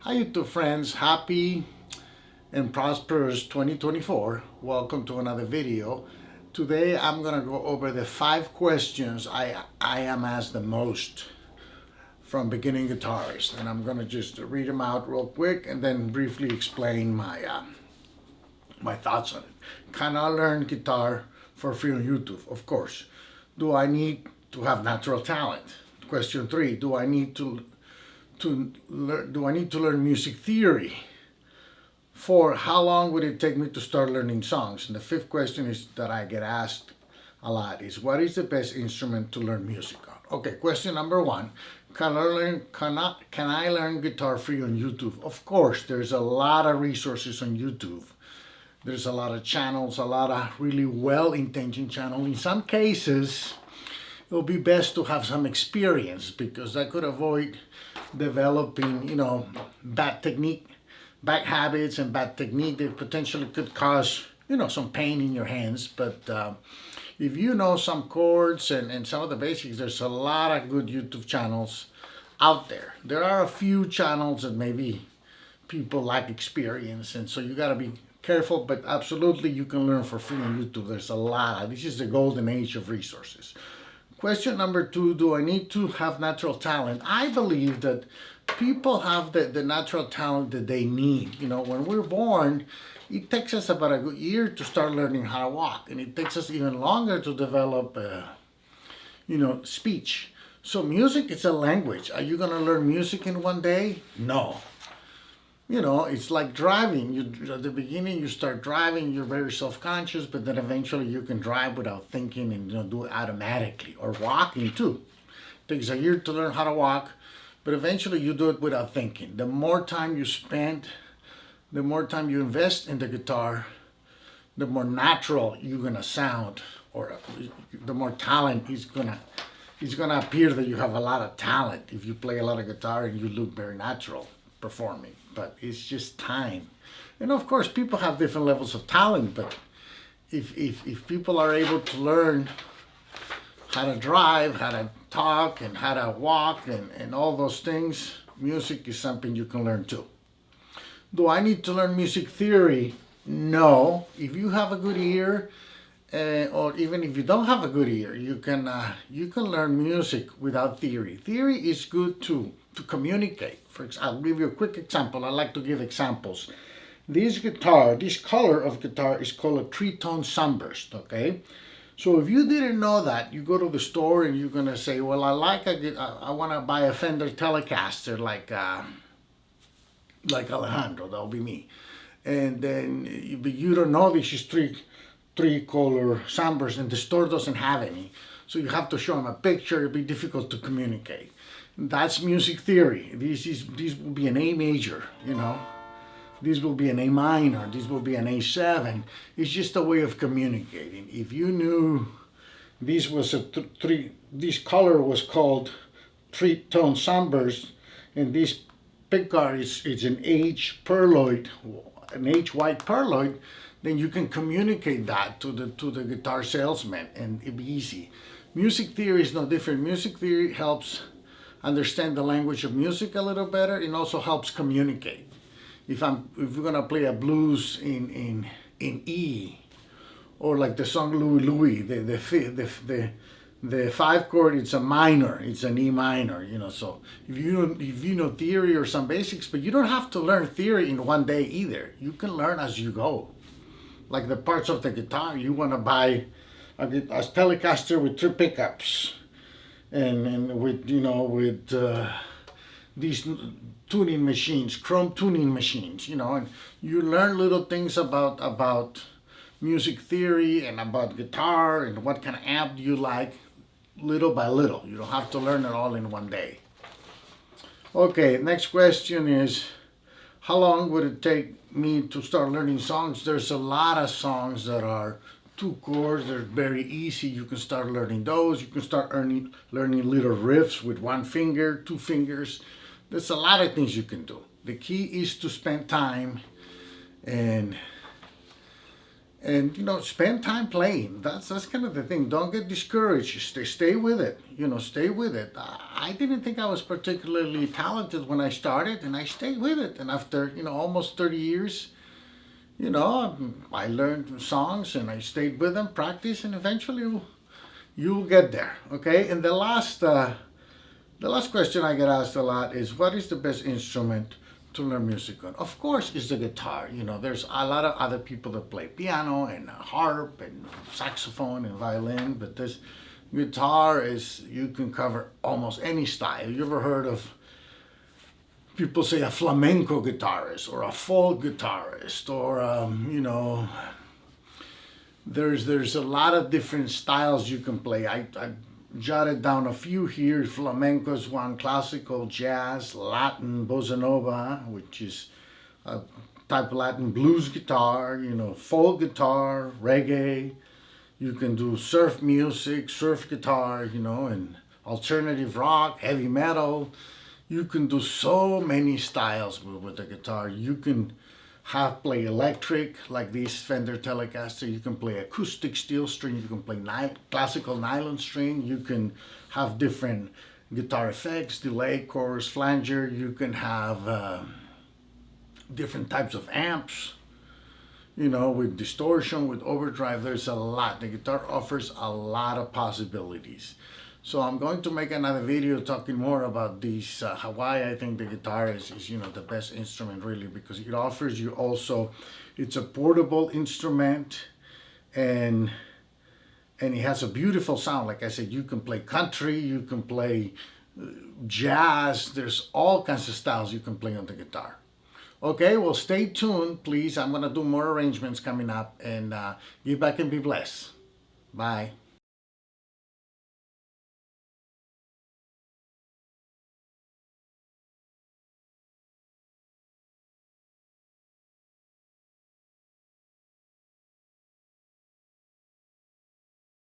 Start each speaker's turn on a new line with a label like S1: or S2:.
S1: Hi YouTube friends, happy and prosperous 2024. Welcome to another video. Today I'm gonna go over the 5 questions I am asked the most from beginning guitarists, and I'm gonna just read them out real quick and then briefly explain my thoughts on it. Can I learn guitar for free on YouTube? Of course. Do I need to have natural talent? Question 3, do I need to learn music theory? 4, how long would it take me to start learning songs? And the fifth question is that I get asked a lot is, what is the best instrument to learn music on? Okay, question number 1, can I learn guitar free on YouTube? Of course, there's a lot of resources on YouTube. There's a lot of channels, a lot of really well-intentioned channels. In some cases, it will be best to have some experience because that could avoid developing, bad technique, bad habits and bad technique that potentially could cause, some pain in your hands. But if you know some chords and some of the basics, there's a lot of good YouTube channels out there. There are a few channels that maybe people lack experience, and so you got to be careful, but absolutely you can learn for free on YouTube. There's a lot. This is the golden age of resources. Question number 2, do I need to have natural talent? I believe that people have the natural talent that they need. When we're born, it takes us about a good year to start learning how to walk, and it takes us even longer to develop, speech. So music is a language. Are you going to learn music in one day? No. It's like driving. At the beginning, you start driving, you're very self-conscious, but then eventually you can drive without thinking and do it automatically. Or walking too. It takes a year to learn how to walk, but eventually you do it without thinking. The more time you spend, the more time you invest in the guitar, the more natural you're gonna sound, or the more talent is gonna appear that you have a lot of talent if you play a lot of guitar and you look very natural performing. But it's just time. And of course, people have different levels of talent, but if people are able to learn how to drive, how to talk, and how to walk, and all those things, music is something you can learn too. Do I need to learn music theory? No. If you have a good ear, or even if you don't have a good ear, you can learn music without theory. Theory is good to communicate. For example, I'll give you a quick example. I like to give examples. This color of guitar is called a three-tone sunburst. Okay, so if you didn't know that, you go to the store and you're gonna say, "Well, I want to buy a Fender Telecaster like Alejandro. That'll be me." And then but you don't know this is three color sunburst, and the store doesn't have any. So you have to show them a picture. It'll be difficult to communicate. That's music theory. These will be an A major, This will be an A minor. This will be an A7. It's just a way of communicating. If you knew this was this color was called three-tone sunburst, and this pickguard is an H pearloid, an H white pearloid, then you can communicate that to the guitar salesman, and it'd be easy. Music theory is no different. Music theory helps understand the language of music a little better, and also helps communicate. If we're gonna play a blues in E, or like the song Louie Louie, the 5 chord, it's a minor, it's an E minor, So if you know theory or some basics, but you don't have to learn theory in one day either. You can learn as you go. Like the parts of the guitar, you want to buy a Telecaster with 3 pickups, and with these tuning machines, chrome tuning machines, and you learn little things about music theory and about guitar and what kind of amp do you like, little by little. You don't have to learn it all in one day. Okay, next question is, how long would it take me to start learning songs? There's a lot of songs that are 2 chords. They're very easy. You can start learning those. You can start learning little riffs with 1 finger, 2 fingers. There's a lot of things you can do. The key is to spend time and And spend time playing. That's kind of the thing. Don't get discouraged. Stay with it. Stay with it. I didn't think I was particularly talented when I started, and I stayed with it. And after almost 30 years, I learned songs and I stayed with them, practice, and eventually you'll get there. Okay. And the last question I get asked a lot is, what is the best instrument to learn music on? Of course, it's the guitar. There's a lot of other people that play piano and harp and saxophone and violin, but this guitar is, you can cover almost any style. You ever heard of people say a flamenco guitarist or a folk guitarist, or there's a lot of different styles you can play. I jotted down a few here. Flamenco's one, classical, jazz, Latin, bossa nova, which is a type of Latin blues guitar, folk guitar, reggae. You can do surf music, surf guitar, and alternative rock, heavy metal. You can do so many styles with the guitar. You can play electric, like this Fender Telecaster. You can play acoustic steel string. You can play classical nylon string. You can have different guitar effects, delay, chorus, flanger. You can have different types of amps, with distortion, with overdrive. There's a lot. The guitar offers a lot of possibilities. So I'm going to make another video talking more about these, why I think the guitar is the best instrument, really, because it offers you also, it's a portable instrument, and it has a beautiful sound. Like I said, you can play country, you can play jazz. There's all kinds of styles you can play on the guitar. Okay, well, stay tuned, please. I'm going to do more arrangements coming up, and get back and be blessed. Bye.